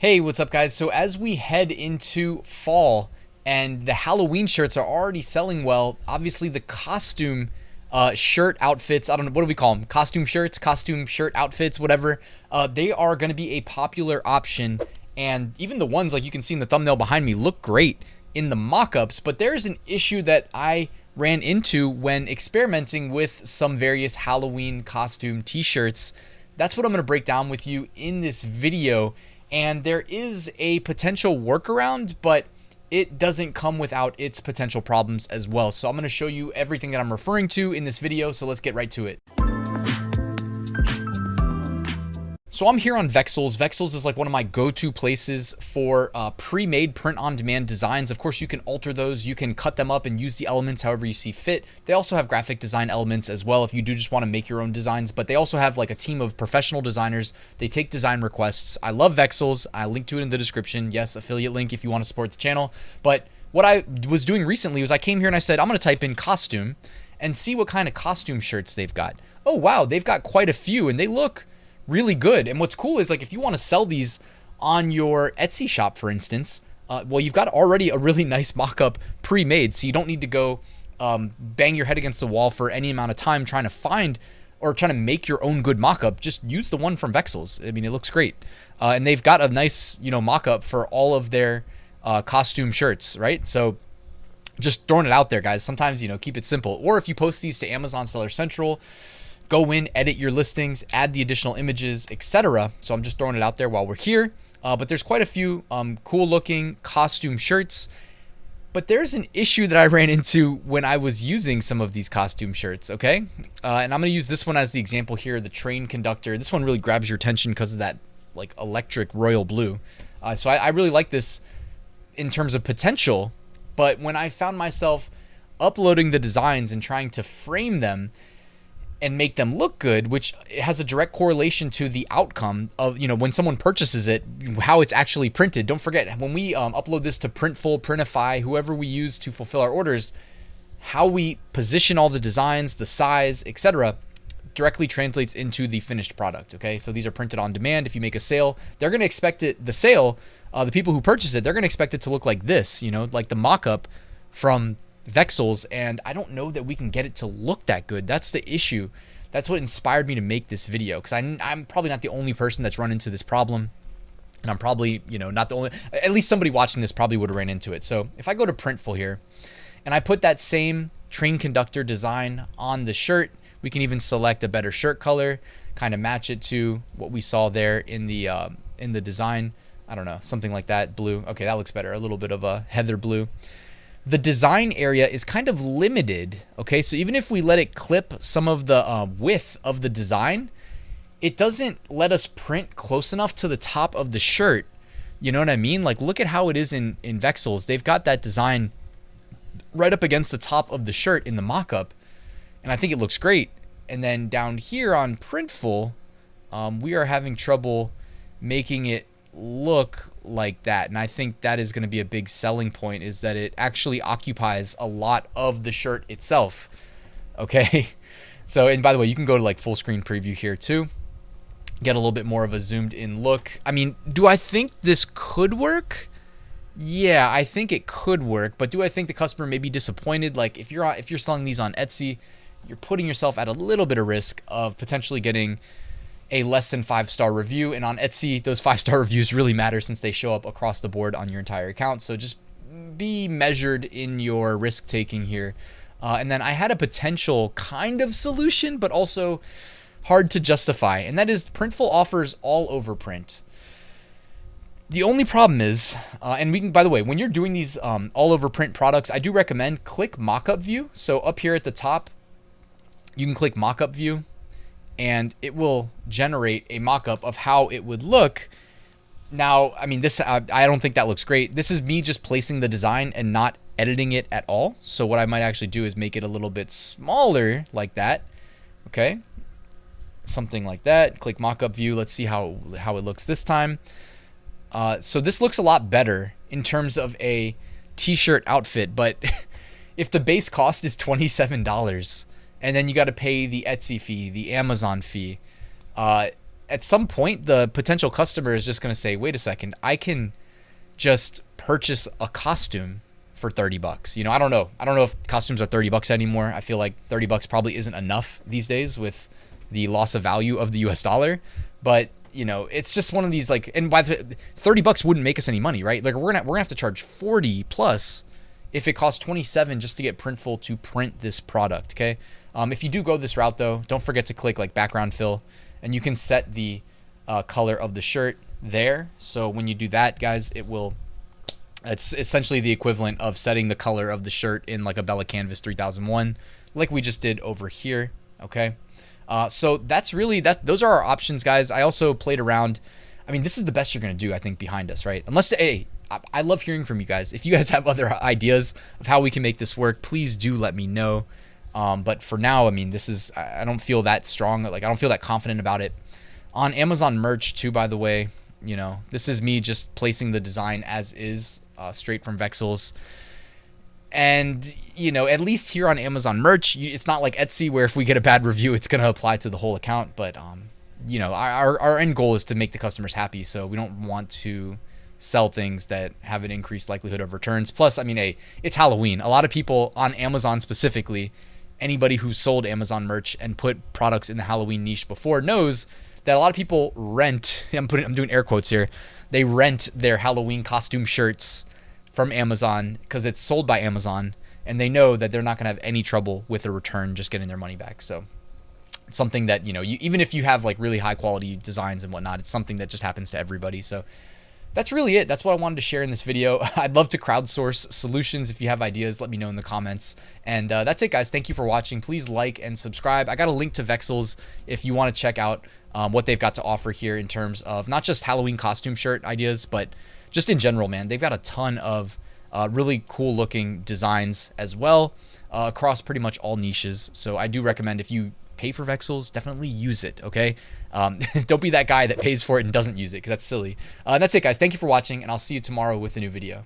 Hey, what's up guys? So as we head into fall and the Halloween shirts are already selling well, obviously the costume shirt outfits, I don't know, what do we call them? Costume shirts, costume shirt outfits, whatever. They are going to be a popular option, and even the ones like you can see in the thumbnail behind me look great in the mock-ups, but there's an issue that I ran into when experimenting with some various Halloween costume t-shirts. That's what I'm going to break down with you in this video. And there is a potential workaround, but it doesn't come without its potential problems as well. So I'm going to show you everything that I'm referring to in this video. So let's get right to it. So I'm here on Vexels. Vexels is like one of my go-to places for pre-made print-on-demand designs. Of course, you can alter those. You can cut them up and use the elements however you see fit. They also have graphic design elements as well if you do just want to make your own designs. But they also have like a team of professional designers. They take design requests. I love Vexels. I link to it in the description. Yes, affiliate link if you want to support the channel. But what I was doing recently was I came here and I said, I'm going to type in costume and see what kind of costume shirts they've got. Oh, wow. They've got quite a few and they look really good. And what's cool is like if you want to sell these on your Etsy shop, for instance, well, you've got already a really nice mock-up pre-made, so you don't need to go bang your head against the wall for any amount of time trying to find or trying to make your own good mock-up. Just use the one from Vexels. I mean, it looks great. And they've got a nice, mock-up for all of their costume shirts, right? So just throwing it out there, guys. Sometimes, keep it simple. Or if you post these to Amazon Seller Central, go in, edit your listings, add the additional images, etc. So I'm just throwing it out there while we're here. But there's quite a few cool looking costume shirts. But there's an issue that I ran into when I was using some of these costume shirts, okay? And I'm going to use this one as the example here, the train conductor. This one really grabs your attention because of that like electric royal blue. So I really like this in terms of potential. But when I found myself uploading the designs and trying to frame them and make them look good, which has a direct correlation to the outcome of, when someone purchases it, how it's actually printed. Don't forget, when we upload this to Printful, Printify, whoever we use to fulfill our orders, how we position all the designs, the size, etc., directly translates into the finished product, okay? So these are printed on demand. If you make a sale, they're gonna expect it, the people who purchase it, they're gonna expect it to look like this, like the mock-up from Vexels, and I don't know that we can get it to look that good. That's the issue. That's what inspired me to make this video, because I'm probably not the only person that's run into this problem, and I'm probably not the only, at least somebody watching this probably would have ran into it. So if I go to Printful here and I put that same train conductor design on the shirt, we can even select a better shirt color, kind of match it to what we saw there in the design. I don't know, something like that, blue. Okay, that looks better, a little bit of a heather blue. The design area is kind of limited, okay? So even if we let it clip some of the width of the design, it doesn't let us print close enough to the top of the shirt. You know what I mean? Like, look at how it is in Vexels. They've got that design right up against the top of the shirt in the mock-up, and I think it looks great. And then down here on Printful, we are having trouble making it look like that, and I think that is going to be a big selling point, is that it actually occupies a lot of the shirt itself, okay? So, and by the way, you can go to like full screen preview here too, get a little bit more of a zoomed in look. I mean, do I think this could work? Yeah, I think it could work, but do I think the customer may be disappointed? Like if you're selling these on Etsy, you're putting yourself at a little bit of risk of potentially getting a less than 5-star review, and on Etsy those 5-star reviews really matter since they show up across the board on your entire account. So just be measured in your risk taking here. And then I had a potential kind of solution, but also hard to justify, and that is Printful offers all over print. The only problem is, and we can, by the way, when you're doing these all over print products, I do recommend click mockup view. So up here at the top, you can click mockup view, and it will generate a mock-up of how it would look. Now, I mean, this I don't think that looks great. This is me just placing the design and not editing it at all. So what I might actually do is make it a little bit smaller like that. Okay, something like that. Click mock-up view. Let's see how it looks this time. So this looks a lot better in terms of a t-shirt outfit, but if the base cost is $27, and then you got to pay the Etsy fee, the Amazon fee, at some point, the potential customer is just going to say, wait a second, I can just purchase a costume for 30 bucks. You know, I don't know. I don't know if costumes are 30 bucks anymore. I feel like 30 bucks probably isn't enough these days with the loss of value of the US dollar. But, you know, it's just one of these, like, and by the 30 bucks wouldn't make us any money, right? Like, we're gonna have to charge 40 plus if it costs 27 just to get Printful to print this product, okay? If you do go this route though, don't forget to click like background fill, and you can set the color of the shirt there. So when you do that, guys, it's essentially the equivalent of setting the color of the shirt in like a Bella Canvas 3001, like we just did over here, okay? So that's really, those are our options, guys. I also played around. I mean, this is the best you're gonna do, I think, behind us, right? Unless, hey, I love hearing from you guys. If you guys have other ideas of how we can make this work, please do let me know. But for now, I mean, this is, I don't feel that strong. Like, I don't feel that confident about it. On Amazon merch too, by the way, you know, this is me just placing the design as is, straight from Vexels. And, you know, at least here on Amazon merch, it's not like Etsy where if we get a bad review, it's going to apply to the whole account. But, you know, our end goal is to make the customers happy. So we don't want to sell things that have an increased likelihood of returns. Plus, I mean, hey, it's Halloween. A lot of people on Amazon specifically, anybody who's sold Amazon merch and put products in the Halloween niche before knows that a lot of people rent, I'm doing air quotes here, they rent their Halloween costume shirts from Amazon because it's sold by Amazon, and they know that they're not going to have any trouble with a return just getting their money back. So it's something that, you know, even if you have like really high quality designs and whatnot, it's something that just happens to everybody. So that's really it. That's what I wanted to share in this video. I'd love to crowdsource solutions. If you have ideas, let me know in the comments. And that's it, guys. Thank you for watching. Please like and subscribe. I got a link to Vexels if you want to check out what they've got to offer here in terms of not just Halloween costume shirt ideas, but just in general, man. They've got a ton of really cool looking designs as well across pretty much all niches. So I do recommend, if you pay for Vexels, definitely use it, okay? Don't be that guy that pays for it and doesn't use it, because that's silly. That's it, guys. Thank you for watching, and I'll see you tomorrow with a new video.